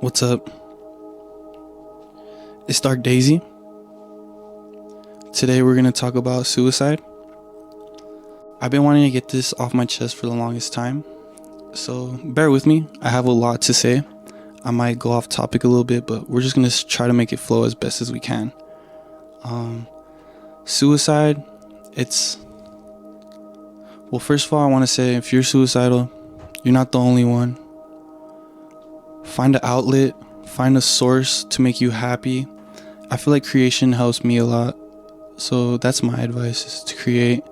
What's up? It's Dark Daisy. Today we're going to talk about suicide. I've been wanting to get this off my chest for the longest time, so bear with me. I have a lot to say. I might go off topic a little bit, but we're just going to try to make it flow as best as we can. Suicide, well, first of all, I want to say if you're suicidal, you're not the only one. Find an outlet, find a source to make you happy. I feel like creation helps me a lot, so that's my advice, is to create.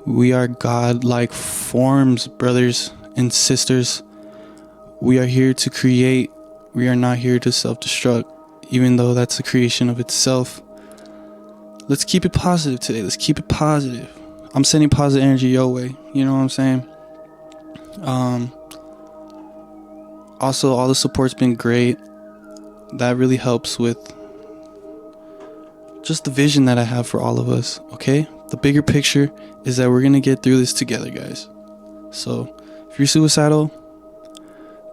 We are God-like forms, brothers and sisters. We are here to create. We are not here to self-destruct, even though that's a creation of itself. Let's keep it positive today. Let's keep it positive. I'm sending positive energy your way. You know what I'm saying? Also, all the support's been great. That really helps with just the vision that I have for all of us, okay? The bigger picture is that we're gonna get through this together, guys. So, if you're suicidal,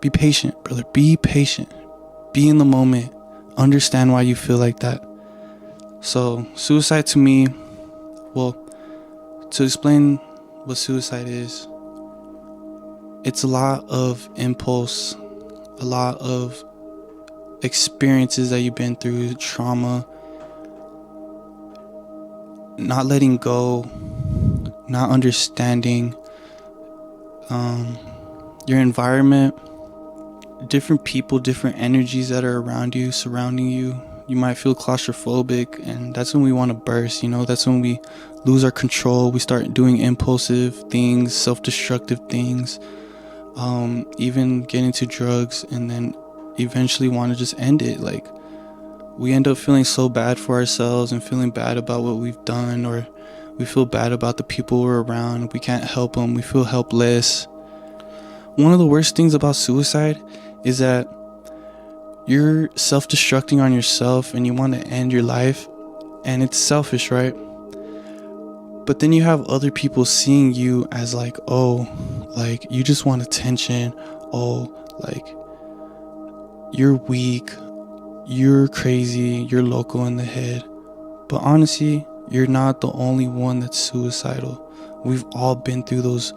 be patient, brother. Be patient. Be in the moment. Understand why you feel like that. So, suicide to me, well, to explain what suicide is, it's a lot of impulse, a lot of experiences that you've been through, trauma, not letting go, not understanding your environment, different people, different energies that are around you, surrounding you. You might feel claustrophobic, and that's when we want to burst, that's when we lose our control. We start doing impulsive things, self-destructive things, even get into drugs, and then eventually want to just end it. Like, we end up feeling so bad for ourselves and feeling bad about what we've done, or we feel bad about the people we're around. We can't help them. We feel helpless. One of the worst things about suicide is that you're self-destructing on yourself and you want to end your life, and it's selfish, right? But then you have other people seeing you as like, oh, like, you just want attention. Oh, like, you're weak, you're crazy, you're loco in the head. But honestly, you're not the only one that's suicidal. We've all been through those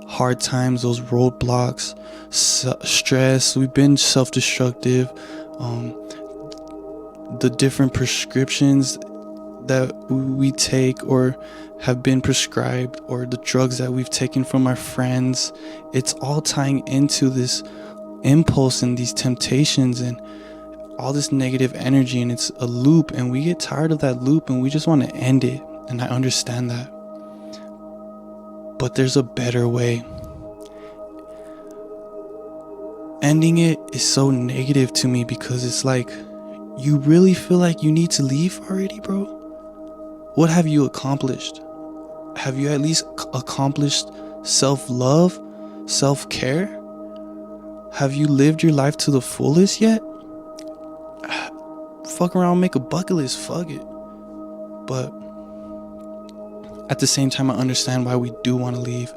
hard times, those roadblocks, stress. We've been self-destructive. The different prescriptions that we take or have been prescribed, or the drugs that we've taken from our friends, it's all tying into this impulse and these temptations and all this negative energy, and it's a loop, and we get tired of that loop and we just want to end it. And I understand that, but there's a better way. Ending it is so negative to me because it's like, you really feel like you need to leave already, bro? What have you accomplished? Have you at least accomplished self-love, self-care? Have you lived your life to the fullest yet? Fuck around, make a bucket list, fuck it. But at the same time, I understand why we do want to leave.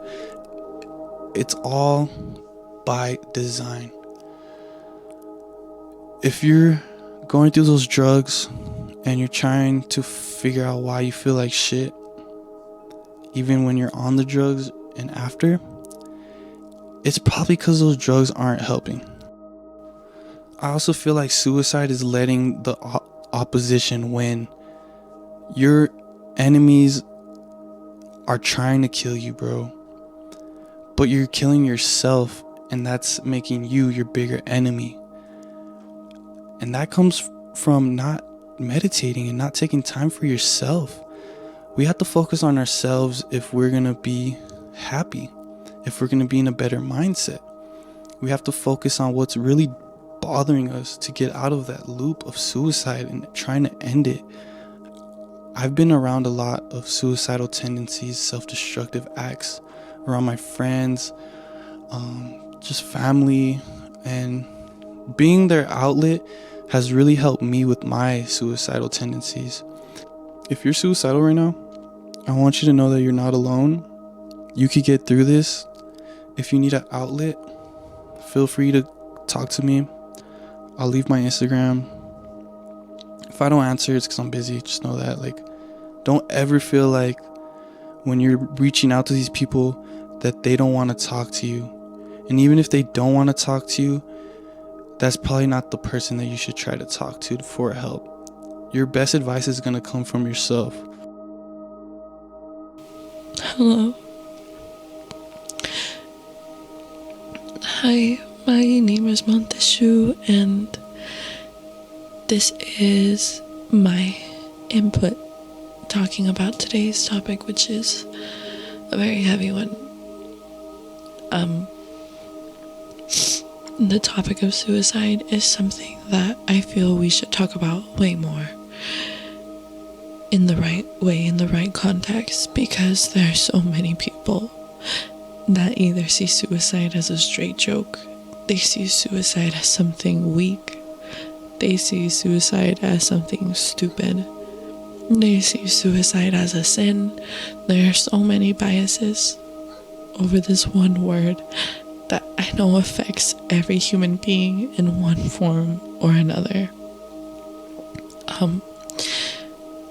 It's all by design. If you're going through those drugs and you're trying to figure out why you feel like shit, even when you're on the drugs and after, it's probably because those drugs aren't helping. I also feel like suicide is letting the opposition win. Your enemies are trying to kill you, bro, but you're killing yourself, and that's making you your bigger enemy. And that comes from not meditating and not taking time for yourself. We have to focus on ourselves if we're gonna be happy, if we're gonna be in a better mindset. We have to focus on what's really bothering us to get out of that loop of suicide and trying to end it. I've been around a lot of suicidal tendencies, self-destructive acts around my friends, just family, and being their outlet has really helped me with my suicidal tendencies. If you're suicidal right now, I want you to know that you're not alone. You could get through this. If you need an outlet, feel free to talk to me. I'll leave my Instagram. If I don't answer, it's because I'm busy. Just know that. Like, don't ever feel like when you're reaching out to these people that they don't want to talk to you. And even if they don't want to talk to you, that's probably not the person that you should try to talk to for help. Your best advice is going to come from yourself. Hello. Hi, my name is Monteshu, and this is my input talking about today's topic, which is a very heavy one. The topic of suicide is something that I feel we should talk about way more in the right way, in the right context, because there are so many people that either see suicide as a straight joke, they see suicide as something weak, they see suicide as something stupid, they see suicide as a sin. There are so many biases over this one word that I know affects every human being in one form or another.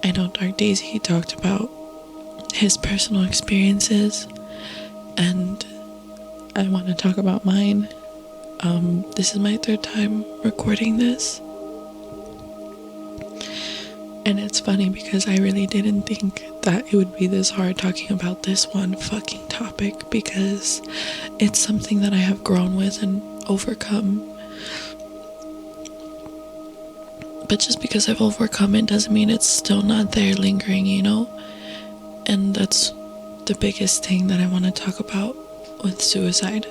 I know Dark Daisy talked about his personal experiences, and I want to talk about mine. This is my third time recording this, and it's funny because I really didn't think that it would be this hard talking about this one fucking topic, because it's something that I have grown with and overcome. But just because I've overcome it doesn't mean it's still not there lingering, you know? And that's the biggest thing that I want to talk about with suicide.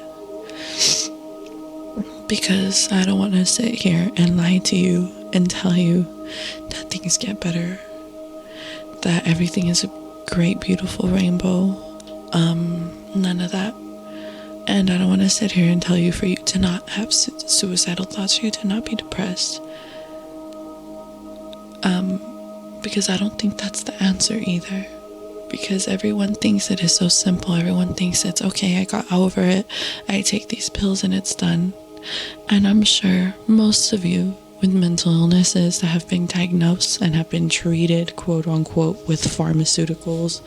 Because I don't want to sit here and lie to you and tell you that things get better, that everything is a great, beautiful rainbow. None of that. And I don't want to sit here and tell you for you to not have suicidal thoughts, for you to not be depressed. Because I don't think that's the answer either. Because everyone thinks it is so simple. Everyone thinks it's okay, I got over it, I take these pills and it's done. And I'm sure most of you with mental illnesses that have been diagnosed and have been treated, quote unquote, with pharmaceuticals,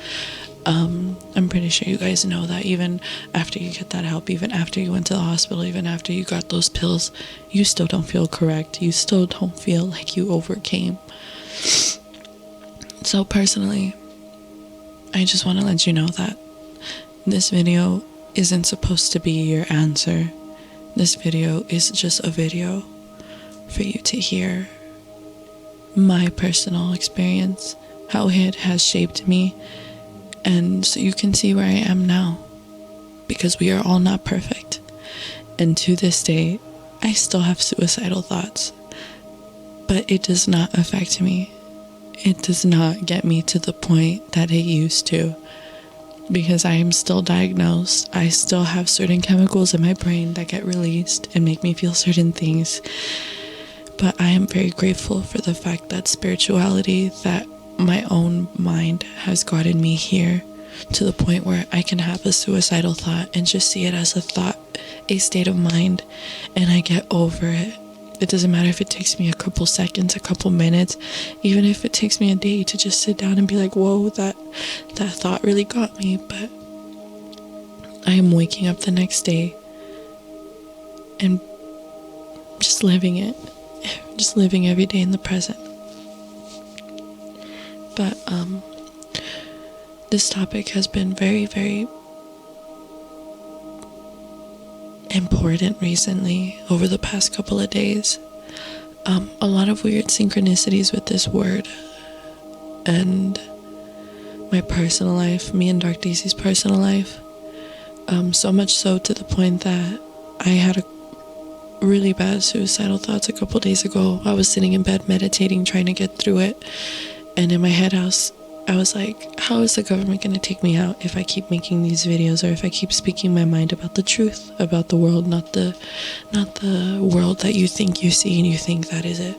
I'm pretty sure you guys know that even after you get that help, even after you went to the hospital, even after you got those pills, you still don't feel correct. You still don't feel like you overcame. So personally, I just want to let you know that this video isn't supposed to be your answer. This video is just a video for you to hear my personal experience, how it has shaped me, and so you can see where I am now, because we are all not perfect. And to this day, I still have suicidal thoughts, but it does not affect me. It does not get me to the point that it used to, because I am still diagnosed. I still have certain chemicals in my brain that get released and make me feel certain things. But I am very grateful for the fact that spirituality, that my own mind has gotten me here to the point where I can have a suicidal thought and just see it as a thought, a state of mind, and I get over it. It doesn't matter if it takes me a couple seconds, a couple minutes, even if it takes me a day to just sit down and be like, whoa, that thought really got me. But I am waking up the next day and just living it, just living every day in the present. But this topic has been very, very important recently, over the past couple of days. A lot of weird synchronicities with this word and my personal life, me and Dark Daisy's personal life. So much so to the point that I had a really bad suicidal thoughts a couple days ago. I was sitting in bed meditating, trying to get through it, and in my head I was like, how is the government going to take me out if I keep making these videos, or if I keep speaking my mind about the truth about the world, not the world that you think you see and you think that is it.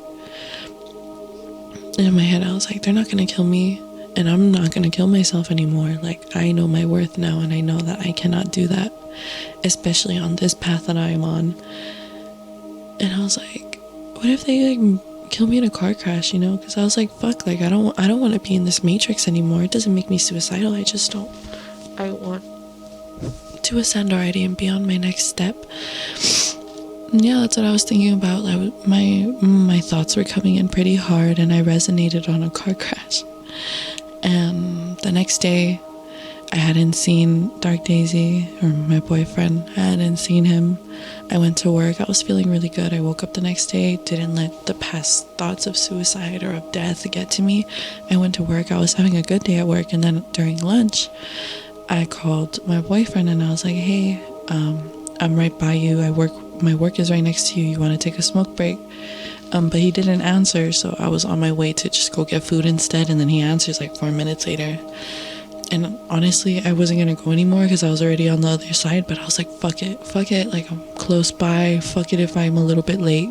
And in my head I was like, they're not going to kill me, and I'm not going to kill myself anymore. Like, I know my worth now, and I know that I cannot do that, especially on this path that I am on. And I was like, what if they like kill me in a car crash, you know? Because I was like, fuck, like I don't want to be in this matrix anymore. It doesn't make me suicidal. I want to ascend already and be on my next step. And yeah, that's what I was thinking about. Like my thoughts were coming in pretty hard, and I resonated on a car crash. And the next day, I hadn't seen Dark Daisy, or my boyfriend. I hadn't seen him. I went to work. I was feeling really good. I woke up the next day, didn't let the past thoughts of suicide or of death get to me. I went to work. I was having a good day at work, and then during lunch, I called my boyfriend and I was like, hey, I'm right by you. My work is right next to you. You want to take a smoke break? But he didn't answer, so I was on my way to just go get food instead, and then he answers like 4 minutes later. And honestly, I wasn't gonna go anymore because I was already on the other side, but I was like, fuck it, like I'm close by, fuck it if I'm a little bit late.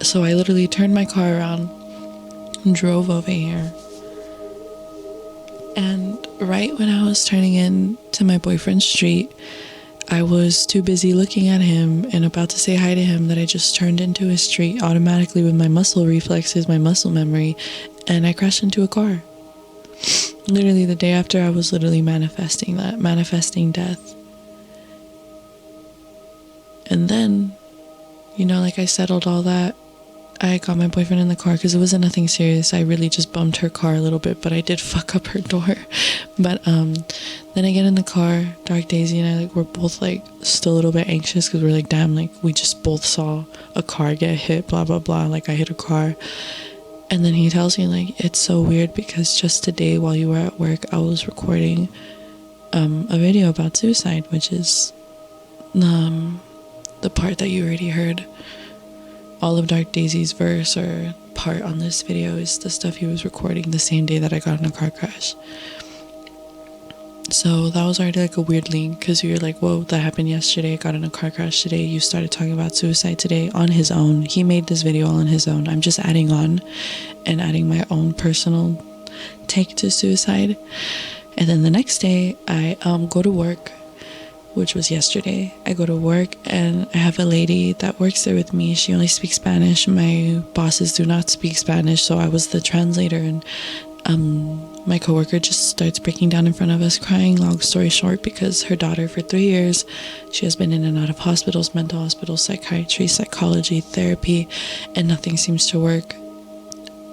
So I literally turned my car around and drove over here. And right when I was turning in to my boyfriend's street, I was too busy looking at him and about to say hi to him that I just turned into his street automatically with my muscle reflexes, my muscle memory, and I crashed into a car. Literally the day after, I was literally manifesting death. And then, you know, like I settled all that. I got my boyfriend in the car because it wasn't nothing serious. I really just bumped her car a little bit, but I did fuck up her door. But then I get in the car, Dark Daisy and I, like, we're both like still a little bit anxious because we're like, damn, like we just both saw a car get hit, blah blah blah, like I hit a car. And then he tells me, like, it's so weird because just today while you were at work, I was recording a video about suicide, which is the part that you already heard. All of Dark Daisy's verse or part on this video is the stuff he was recording the same day that I got in a car crash. So that was already like a weird link because you're like, whoa, that happened yesterday. I got in a car crash today. You started talking about suicide today on his own. He made this video all on his own. I'm just adding on and adding my own personal take to suicide. And then the next day I go to work, which was yesterday. I go to work and I have a lady that works there with me. She only speaks Spanish. My bosses do not speak Spanish, so I was the translator. And my coworker just starts breaking down in front of us, crying, long story short, because her daughter for 3 years, she has been in and out of hospitals, mental hospitals, psychiatry, psychology, therapy, and nothing seems to work.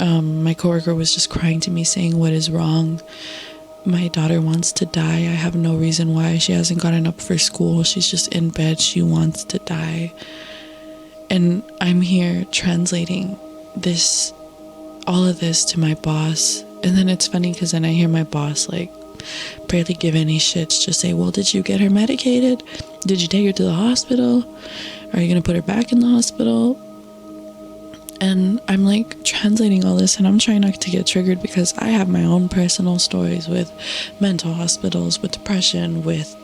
My coworker was just crying to me saying, what is wrong? My daughter wants to die. I have no reason why. She hasn't gotten up for school. She's just in bed. She wants to die. And I'm here translating all of this to my boss. And then it's funny because then I hear my boss like barely give any shits, just say, well, did you get her medicated? Did you take her to the hospital? Are you going to put her back in the hospital? And I'm like translating all this and I'm trying not to get triggered because I have my own personal stories with mental hospitals, with depression, with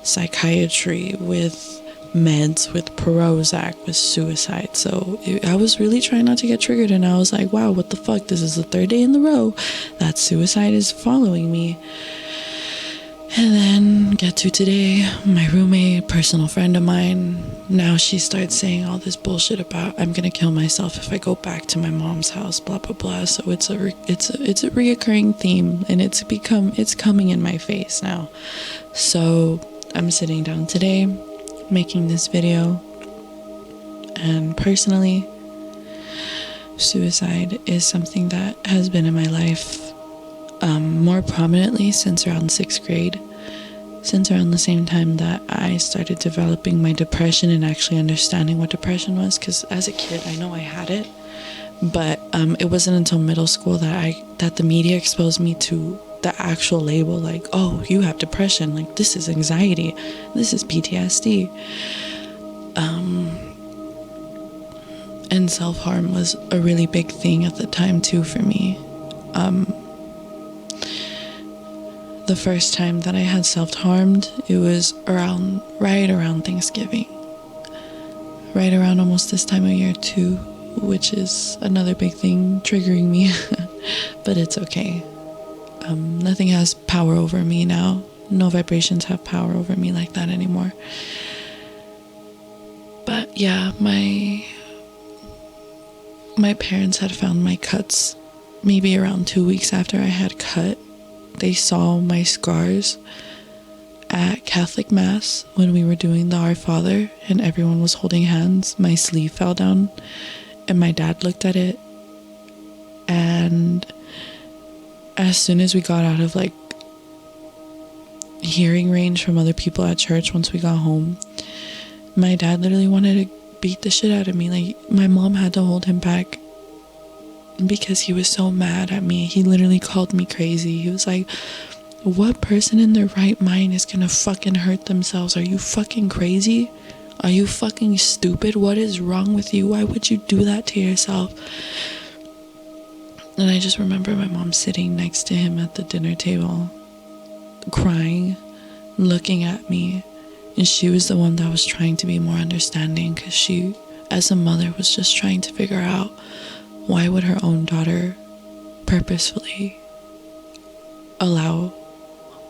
psychiatry, with meds, with Prozac, with suicide. So I was really trying not to get triggered, and I was like, wow, what the fuck? This is the 3rd day in the row that suicide is following me. And then get to today, my roommate, personal friend of mine, now she starts saying all this bullshit about I'm gonna kill myself if I go back to my mom's house, blah blah blah. So it's a reoccurring theme, and it's coming in my face now. So I'm sitting down today making this video, and personally, suicide is something that has been in my life more prominently since around 6th grade, since around the same time that I started developing my depression and actually understanding what depression was. Because as a kid, I know I had it, but it wasn't until middle school that the media exposed me to the actual label, like, oh, you have depression, like this is anxiety, this is PTSD. And self-harm was a really big thing at the time too for me. The first time that I had self-harmed, it was right around Thanksgiving, right around almost this time of year too, which is another big thing triggering me. But it's okay. Nothing has power over me now. No vibrations have power over me like that anymore. But yeah, my my parents had found my cuts maybe around 2 weeks after I had cut. They saw my scars at Catholic Mass when we were doing the Our Father and everyone was holding hands. My sleeve fell down and my dad looked at it, and as soon as we got out of like hearing range from other people at church, once we got home, my dad literally wanted to beat the shit out of me. Like, my mom had to hold him back because he was so mad at me. He literally called me crazy. He was like, what person in their right mind is gonna fucking hurt themselves? Are you fucking crazy? Are you fucking stupid? What is wrong with you? Why would you do that to yourself? And I just remember my mom sitting next to him at the dinner table, crying, looking at me. And she was the one that was trying to be more understanding, because she, as a mother, was just trying to figure out why would her own daughter purposefully allow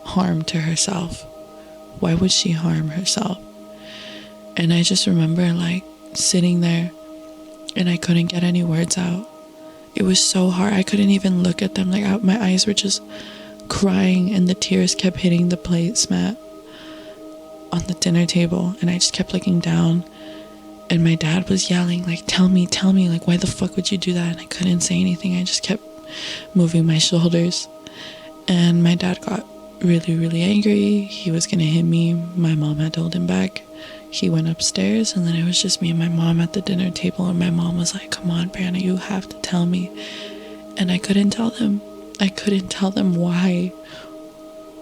harm to herself? Why would she harm herself? And I just remember like sitting there and I couldn't get any words out. It was so hard. I couldn't even look at them. Like, my eyes were just crying and the tears kept hitting the placemat on the dinner table, and I just kept looking down, and my dad was yelling like, tell me, like, why the fuck would you do that? And I couldn't say anything. I just kept moving my shoulders, and my dad got really, really angry. He was gonna hit me. My mom had to hold him back. He went upstairs, and then it was just me and my mom at the dinner table, and my mom was like, come on, Brianna, you have to tell me. And I couldn't tell them. I couldn't tell them why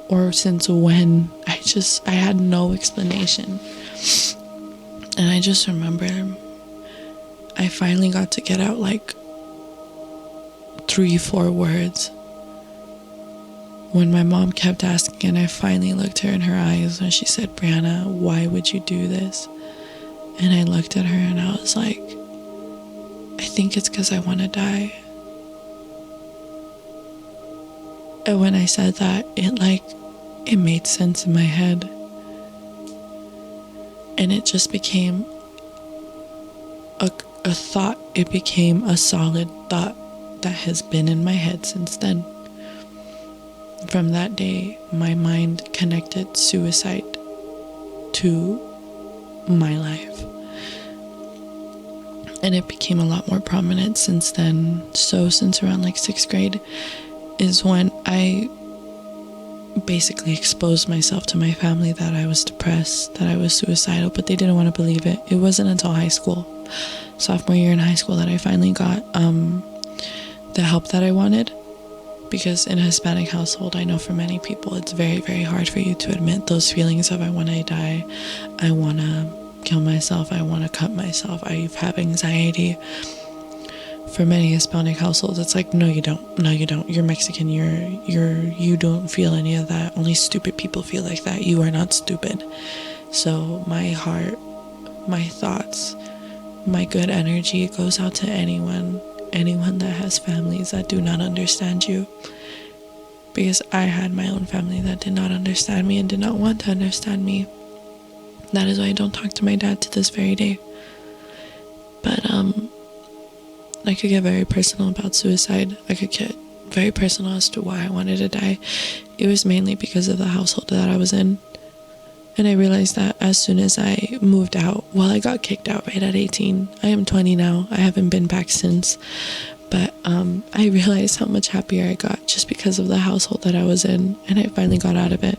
or since when. I had no explanation. And I just remember I finally got to get out like 3-4 words when my mom kept asking, and I finally looked her in her eyes and she said, Brianna, why would you do this? And I looked at her and I was like, I think it's because I want to die. And when I said that, it made sense in my head. And it just became a thought. It became a solid thought that has been in my head since then. From that day, my mind connected suicide to my life. And it became a lot more prominent since then. So since around like 6th grade is when I basically exposed myself to my family that I was depressed, that I was suicidal, but they didn't want to believe it. It wasn't until high school, sophomore year in high school, that I finally got the help that I wanted. Because in a Hispanic household, I know for many people, it's very, very hard for you to admit those feelings of, I want to die, I want to kill myself, I want to cut myself, I have anxiety. For many Hispanic households, it's like, no, you don't. No, you don't. You're Mexican. You don't feel any of that. Only stupid people feel like that. You are not stupid. So my heart, my thoughts, my good energy, it goes out to anyone that has families that do not understand you. Because I had my own family that did not understand me and did not want to understand me. That is why I don't talk to my dad to this very day. But I could get very personal about suicide. I could get very personal as to why I wanted to die. It was mainly because of the household that I was in. And I realized that as soon as I moved out, I got kicked out right at 18. I am 20 now. I haven't been back since. But I realized how much happier I got just because of the household that I was in. And I finally got out of it.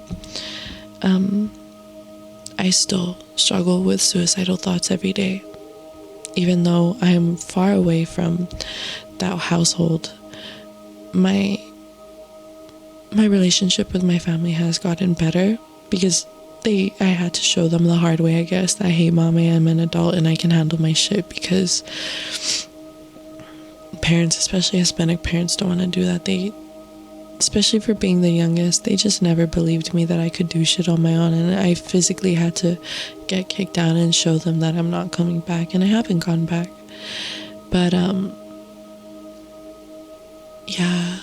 I still struggle with suicidal thoughts every day. Even though I am far away from that household, my relationship with my family has gotten better because I had to show them the hard way, I guess, that, hey, mom, I am an adult and I can handle my shit, because parents, especially Hispanic parents, don't want to do that. Especially for being the youngest, they just never believed me that I could do shit on my own, and I physically had to get kicked out and show them that I'm not coming back, and I haven't gone back. But yeah,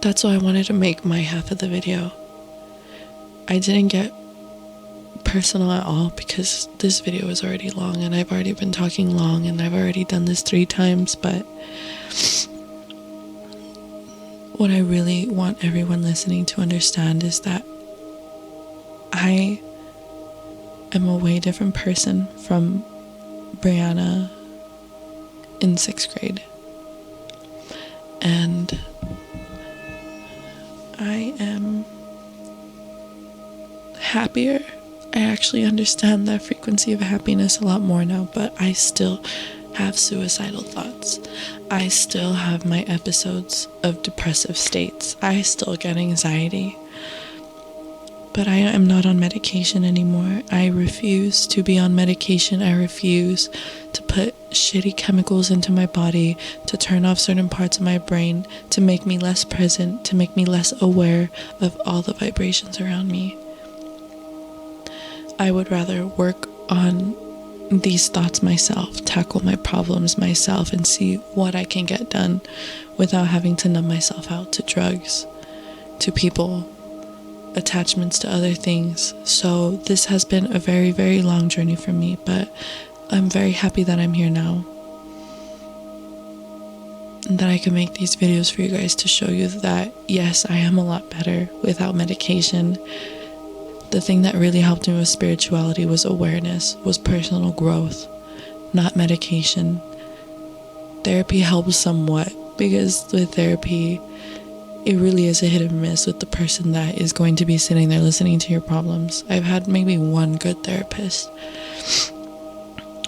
that's why I wanted to make my half of the video. I didn't get personal at all, because this video is already long and I've already been talking long and I've already done this 3 times. But what I really want everyone listening to understand is that I am a way different person from Brianna in 6th grade. And I am happier. I actually understand that frequency of happiness a lot more now, but I still have suicidal thoughts. I still have my episodes of depressive states. I still get anxiety. But I am not on medication anymore. I refuse to be on medication. I refuse to put shitty chemicals into my body to turn off certain parts of my brain, to make me less present, to make me less aware of all the vibrations around me. I would rather work on these thoughts myself, tackle my problems myself, and see what I can get done without having to numb myself out to drugs, to people, attachments to other things. So this has been a very, very long journey for me, but I'm very happy that I'm here now and that I can make these videos for you guys to show you that yes, I am a lot better without medication. The thing that really helped me with spirituality was awareness, was personal growth, not medication. Therapy helps somewhat, because with therapy, it really is a hit or miss with the person that is going to be sitting there listening to your problems. I've had maybe one good therapist.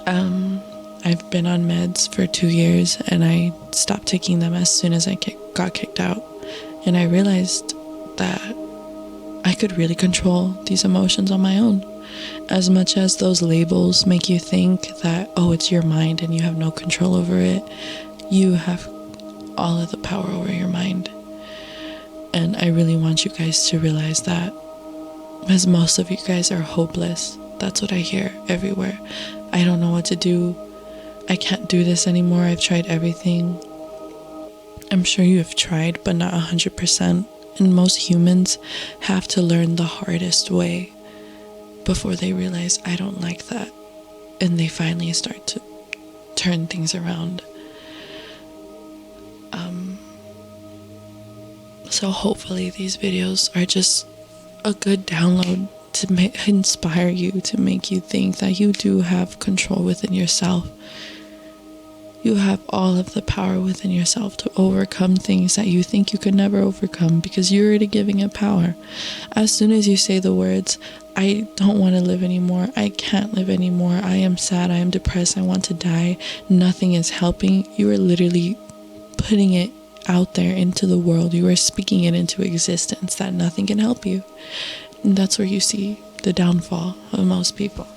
I've been on meds for 2 years, and I stopped taking them as soon as I got kicked out. And I realized that I could really control these emotions on my own. As much as those labels make you think that, oh, it's your mind and you have no control over it, you have all of the power over your mind. And I really want you guys to realize that, because most of you guys are hopeless. That's what I hear everywhere. I don't know what to do. I can't do this anymore. I've tried everything. I'm sure you have tried, but not 100%. And most humans have to learn the hardest way before they realize, I don't like that. And they finally start to turn things around. So hopefully these videos are just a good download to inspire you, to make you think that you do have control within yourself. You have all of the power within yourself to overcome things that you think you could never overcome, because you're already giving it power. As soon as you say the words, I don't want to live anymore, I can't live anymore, I am sad, I am depressed, I want to die, nothing is helping, you are literally putting it out there into the world. You are speaking it into existence that nothing can help you. And that's where you see the downfall of most people.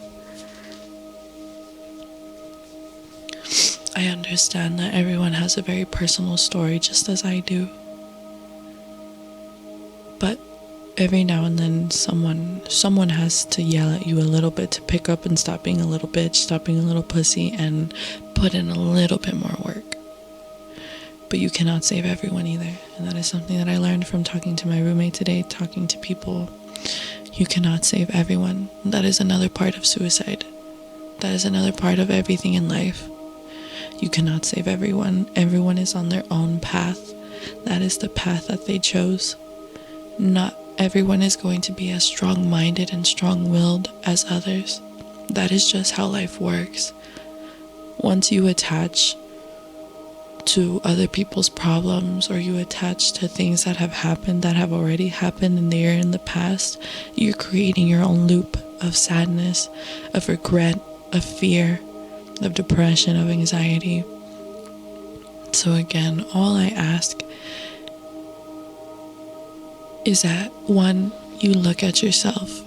I understand that everyone has a very personal story, just as I do. But every now and then someone has to yell at you a little bit to pick up and stop being a little bitch, stop being a little pussy, and put in a little bit more work. But you cannot save everyone either. And that is something that I learned from talking to my roommate today, talking to people. You cannot save everyone. That is another part of suicide. That is another part of everything in life. You cannot save everyone. Everyone is on their own path. That is the path that they chose. Not everyone is going to be as strong-minded and strong-willed as others. That is just how life works. Once you attach to other people's problems, or you attach to things that have happened, that have already happened and they're in the past, you're creating your own loop of sadness, of regret, of fear, of depression, of anxiety. So again, all I ask is that, one, you look at yourself.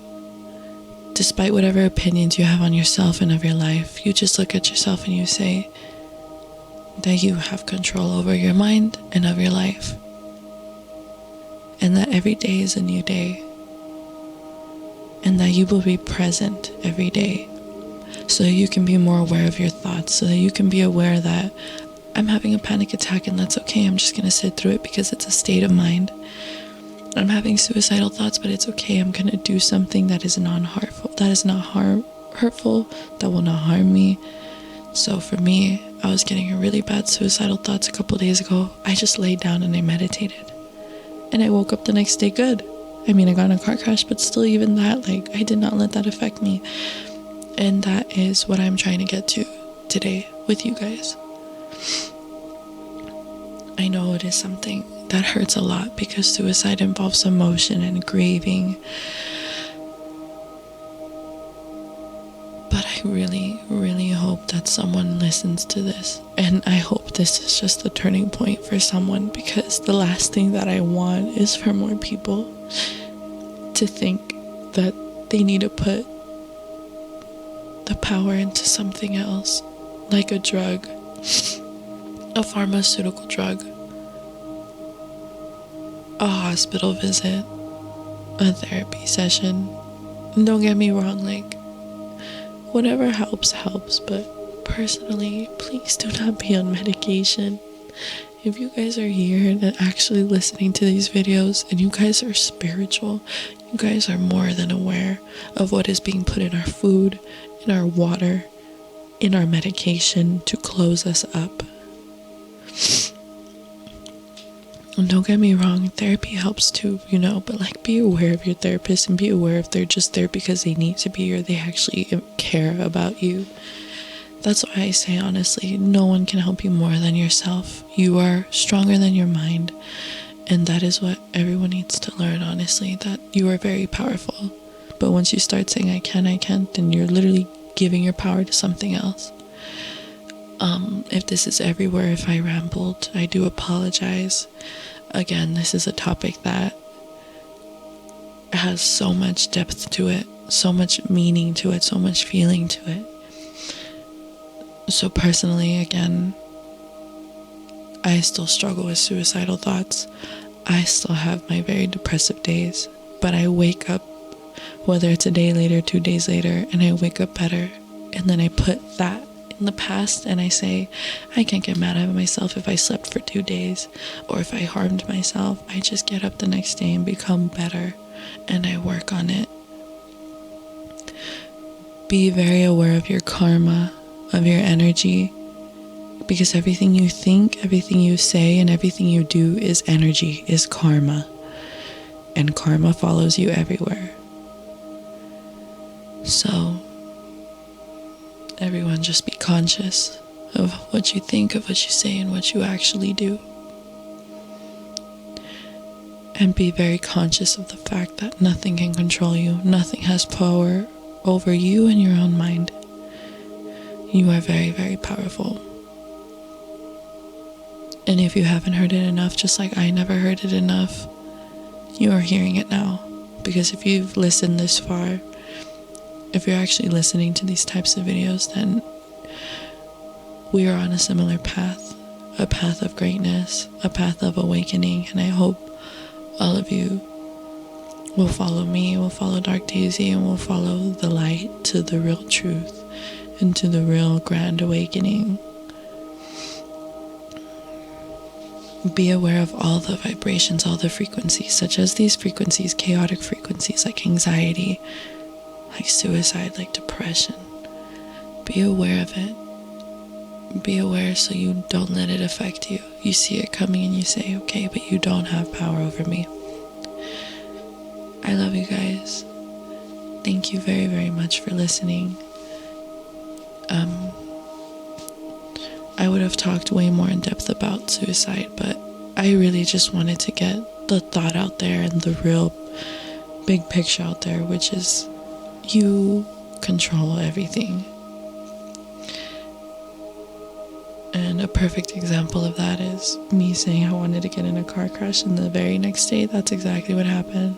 Despite whatever opinions you have on yourself and of your life, you just look at yourself and you say that you have control over your mind and of your life, and that every day is a new day, and that you will be present every day, so that you can be more aware of your thoughts, so that you can be aware that I'm having a panic attack and that's okay, I'm just going to sit through it because it's a state of mind. I'm having suicidal thoughts, but it's okay. I'm gonna do something that is non-harmful, hurtful, that will not harm me. So for me, I was getting really bad suicidal thoughts a couple days ago. I just laid down and I meditated. And I woke up the next day good. I mean, I got in a car crash, but still, even that, like, I did not let that affect me. And that is what I'm trying to get to today with you guys. I know it is something that hurts a lot because suicide involves emotion and grieving. But I really, really hope that someone listens to this. And I hope this is just the turning point for someone, because the last thing that I want is for more people to think that they need to put the power into something else, like a drug, a pharmaceutical drug, a hospital visit, a therapy session. And don't get me wrong, like, whatever helps, but personally, please do not be on medication. If you guys are here and actually listening to these videos and you guys are spiritual, you guys are more than aware of what is being put in our food, in our water, in our medication to close us up. And don't get me wrong, therapy helps too, but like, be aware of your therapist and be aware if they're just there because they need to be or they actually care about you. That's why I say, honestly, no one can help you more than yourself. You are stronger than your mind. And that is what everyone needs to learn, honestly, that you are very powerful. But once you start saying, I can't, then you're literally giving your power to something else. If this is everywhere, if I rambled, I do apologize. Again, this is a topic that has so much depth to it, so much meaning to it, so much feeling to it. So personally, again, I still struggle with suicidal thoughts. I still have my very depressive days, but I wake up, whether it's a day later, 2 days later, and I wake up better. And then I put that in the past and I say, I can't get mad at myself if I slept for 2 days or if I harmed myself. I just get up the next day and become better, and I work on it. Be very aware of your karma, of your energy, because everything you think, everything you say, and everything you do is energy, is karma. And karma follows you everywhere. So, everyone, just be conscious of what you think, of what you say, and what you actually do. And be very conscious of the fact that nothing can control you. Nothing has power over you and your own mind. You are very, very powerful. And if you haven't heard it enough, just like I never heard it enough, you are hearing it now. Because if you've listened this far, if you're actually listening to these types of videos, then we are on a similar path, a path of greatness, a path of awakening. And I hope all of you will follow me, will follow Dark Daisy, and will follow the light to the real truth and to the real grand awakening. Be aware of all the vibrations, all the frequencies, such as these frequencies, chaotic frequencies like anxiety, like suicide, like depression. Be aware of it. Be aware so you don't let it affect you. You see it coming and you say, okay, but you don't have power over me. I love you guys. Thank you very, very much for listening. I would have talked way more in depth about suicide, but I really just wanted to get the thought out there and the real big picture out there, which is you control everything. And a perfect example of that is me saying I wanted to get in a car crash, and the very next day, that's exactly what happened.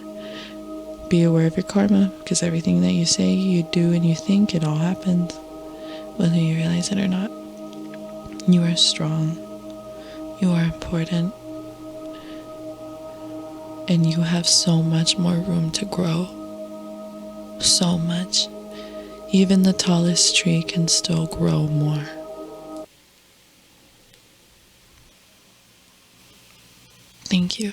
Be aware of your karma, because everything that you say, you do, and you think, it all happens, whether you realize it or not. You are strong. You are important. And you have so much more room to grow. So much. Even the tallest tree can still grow more. Thank you.